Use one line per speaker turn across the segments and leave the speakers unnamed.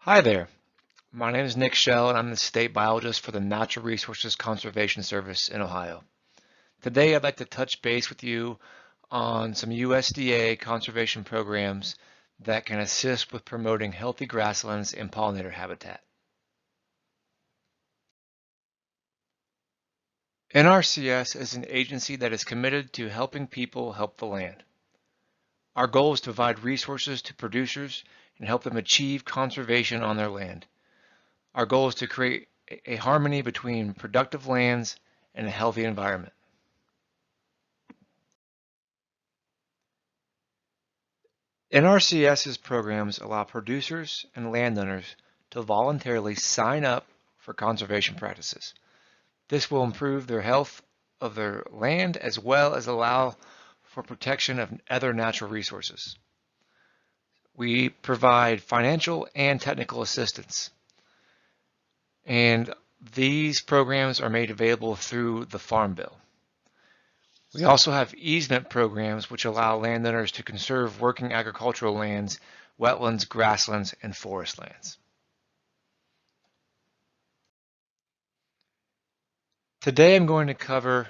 Hi there. My name is Nick Schell, and I'm the state biologist for the Natural Resources Conservation Service in Ohio. Today, I'd like to touch base with you on some USDA conservation programs that can assist with promoting healthy grasslands and pollinator habitat. NRCS is an agency that is committed to helping people help the land. Our goal is to provide resources to producers and help them achieve conservation on their land. Our goal is to create a harmony between productive lands and a healthy environment. NRCS's programs allow producers and landowners to voluntarily sign up for conservation practices. This will improve their health of their land as well as allow for protection of other natural resources. We provide financial and technical assistance, and these programs are made available through the Farm Bill. We also have easement programs which allow landowners to conserve working agricultural lands, wetlands, grasslands, and forest lands. Today I'm going to cover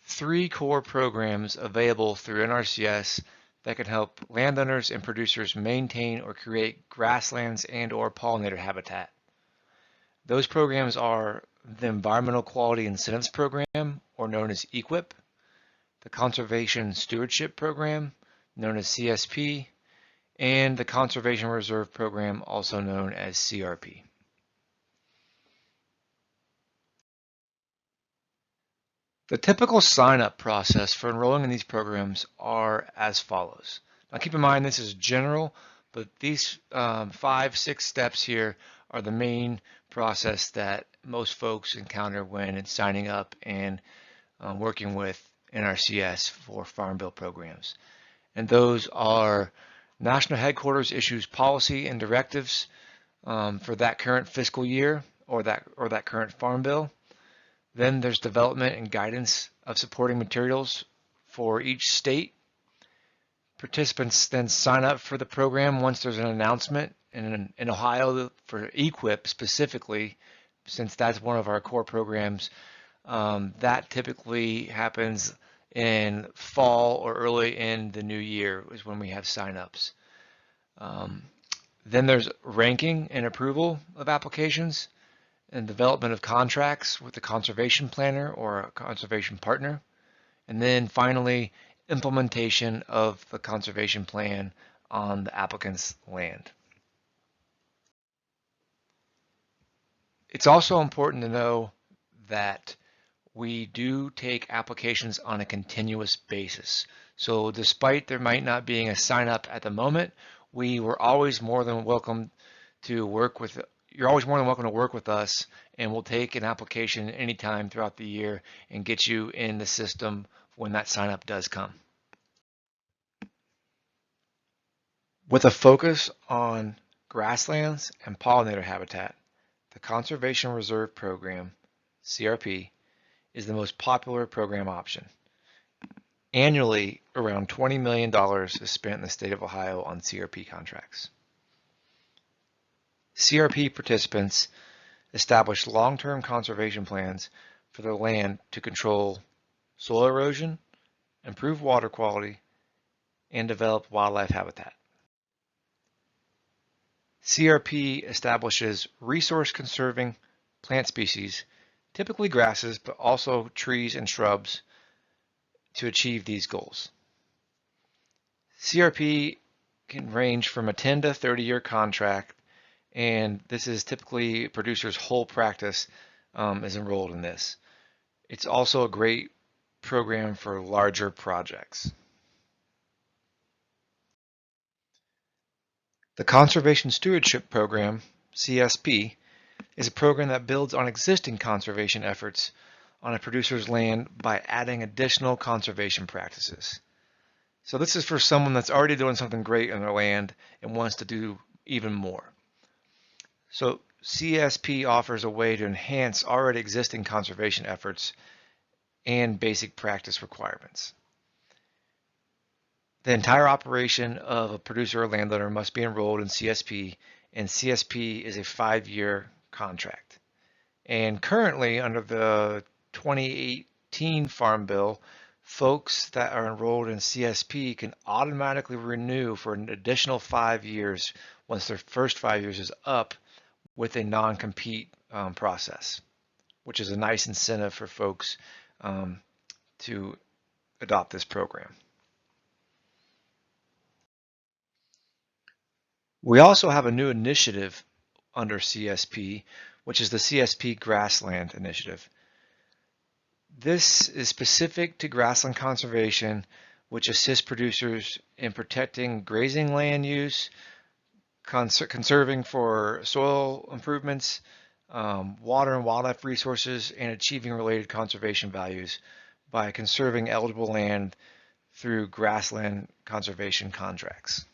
3 core programs available through NRCS that can help landowners and producers maintain or create grasslands and/or pollinator habitat. Those programs are the Environmental Quality Incentives Program, or known as EQIP, the Conservation Stewardship Program, known as CSP, and the Conservation Reserve Program, also known as CRP. The typical sign-up process for enrolling in these programs are as follows. Now keep in mind this is general, but these 5-6 steps here are the main process that most folks encounter when it's signing up and working with NRCS for Farm Bill programs. And those are National Headquarters issues policy and directives for that current fiscal year or that current Farm Bill. Then there's development and guidance of supporting materials for each state. Participants then sign up for the program once there's an announcement. In Ohio, for EQIP specifically, since that's one of our core programs, that typically happens in fall or early in the new year is when we have signups. Then there's ranking and approval of applications and development of contracts with the conservation planner or a conservation partner. And then finally, implementation of the conservation plan on the applicant's land. It's also important to know that we do take applications on a continuous basis. So despite there might not being a sign up at the moment, we're always more than welcome to work with. You're always more than welcome to work with us, and we'll take an application anytime throughout the year and get you in the system when that sign up does come. With a focus on grasslands and pollinator habitat, the Conservation Reserve Program, CRP, is the most popular program option. Annually, around $20 million is spent in the state of Ohio on CRP contracts. CRP participants establish long-term conservation plans for their land to control soil erosion, improve water quality, and develop wildlife habitat. CRP establishes resource-conserving plant species, typically grasses, but also trees and shrubs, to achieve these goals. CRP can range from a 10 to 30-year contract, and this is typically a producer's whole practice is enrolled in this. It's also a great program for larger projects. The Conservation Stewardship Program, CSP, is a program that builds on existing conservation efforts on a producer's land by adding additional conservation practices. So this is for someone that's already doing something great on their land and wants to do even more. So CSP offers a way to enhance already existing conservation efforts and basic practice requirements. The entire operation of a producer or landowner must be enrolled in CSP and CSP is a 5-year contract. And currently, under the 2018 Farm Bill, folks that are enrolled in CSP can automatically renew for an additional 5 years once their first 5 years is up with a non-compete process, which is a nice incentive for folks to adopt this program. We also have a new initiative under CSP, which is the CSP Grassland Initiative. This is specific to grassland conservation, which assists producers in protecting grazing land use, conserving for soil improvements, water and wildlife resources, and achieving related conservation values by conserving eligible land through grassland conservation contracts.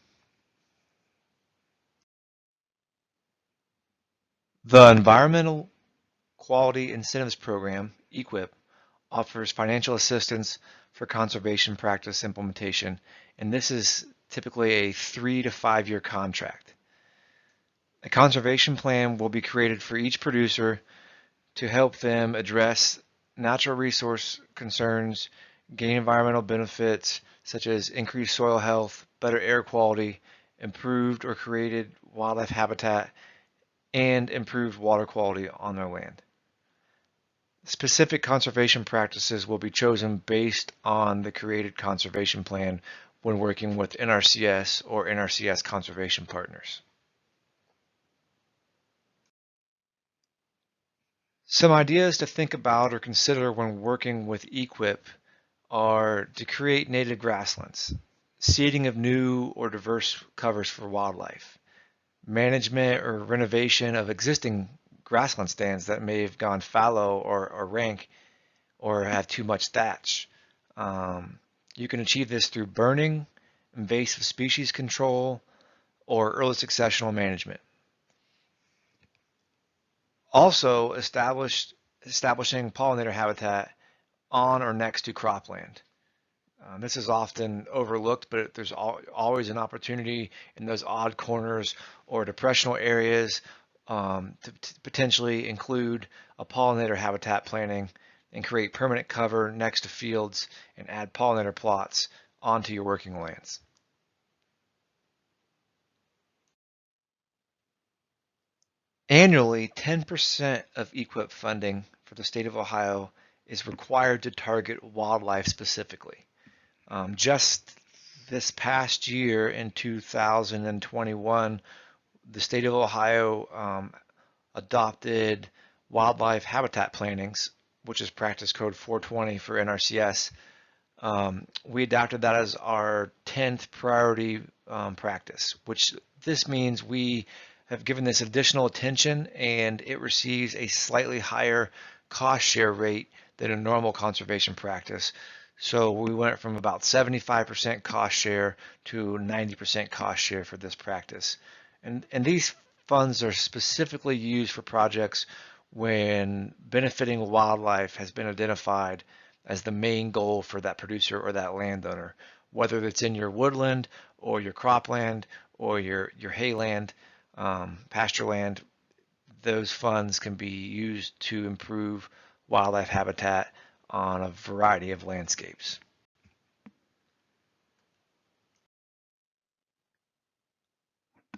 The Environmental Quality Incentives Program, EQIP, offers financial assistance for conservation practice implementation, and this is typically a 3 to 5 year contract. A conservation plan will be created for each producer to help them address natural resource concerns, gain environmental benefits such as increased soil health, better air quality, improved or created wildlife habitat, and improved water quality on their land. Specific conservation practices will be chosen based on the created conservation plan when working with NRCS or NRCS conservation partners. Some ideas to think about or consider when working with EQIP are to create native grasslands, seeding of new or diverse covers for wildlife, management or renovation of existing grassland stands that may have gone fallow or rank or have too much thatch. You can achieve this through burning, invasive species control, or early successional management. Also, establishing pollinator habitat on or next to cropland. This is often overlooked, but there's always an opportunity in those odd corners or depressional areas to potentially include a pollinator habitat planting and create permanent cover next to fields and add pollinator plots onto your working lands. Annually, 10% of EQIP funding for the state of Ohio is required to target wildlife specifically. Just this past year in 2021, the state of Ohio adopted wildlife habitat plantings, which is practice code 420 for NRCS. We adopted that as our 10th priority practice, which this means we have given this additional attention and it receives a slightly higher cost share rate than a normal conservation practice. So we went from about 75% cost share to 90% cost share for this practice. And these funds are specifically used for projects when benefiting wildlife has been identified as the main goal for that producer or that landowner, whether it's in your woodland or your cropland or your hayland, pasture land. Those funds can be used to improve wildlife habitat on a variety of landscapes.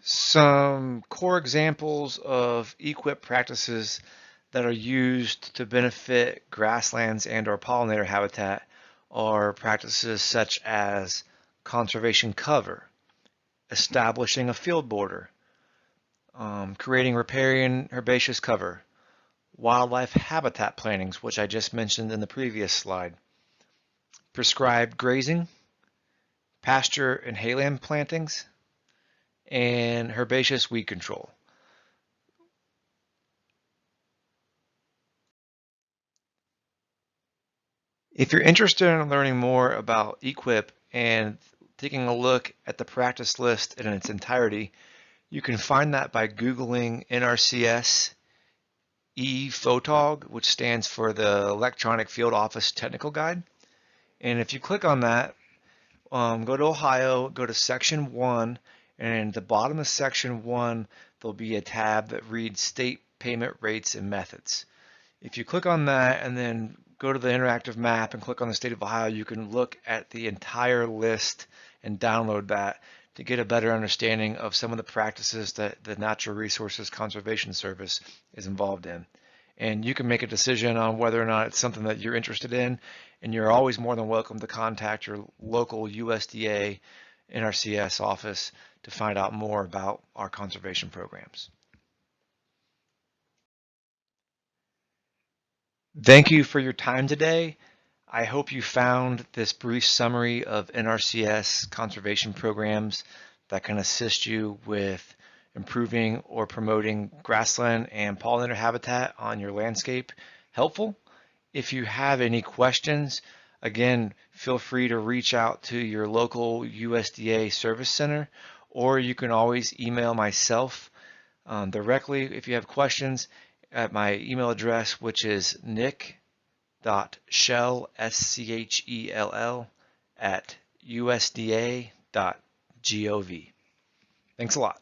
Some core examples of EQIP practices that are used to benefit grasslands and or pollinator habitat are practices such as conservation cover, establishing a field border, creating riparian herbaceous cover, wildlife habitat plantings, which I just mentioned in the previous slide, prescribed grazing, pasture and hayland plantings, and herbaceous weed control. If you're interested in learning more about EQIP and taking a look at the practice list in its entirety, you can find that by Googling NRCS ePhotog, which stands for the Electronic Field Office Technical Guide. And if you click on that, go to Ohio, go to Section 1, And at the bottom of section 1, there'll be a tab that reads State Payment Rates and Methods. If you click on that and then go to the interactive map and click on the state of Ohio, you can look at the entire list and download that to get a better understanding of some of the practices that the Natural Resources Conservation Service is involved in. And you can make a decision on whether or not it's something that you're interested in, and you're always more than welcome to contact your local USDA NRCS office to find out more about our conservation programs. Thank you for your time today. I hope you found this brief summary of NRCS conservation programs that can assist you with improving or promoting grassland and pollinator habitat on your landscape helpful. If you have any questions, again, feel free to reach out to your local USDA service center, or you can always email myself directly if you have questions at my email address, which is nick.schell, SCHELL, at USDA.gov. Thanks a lot.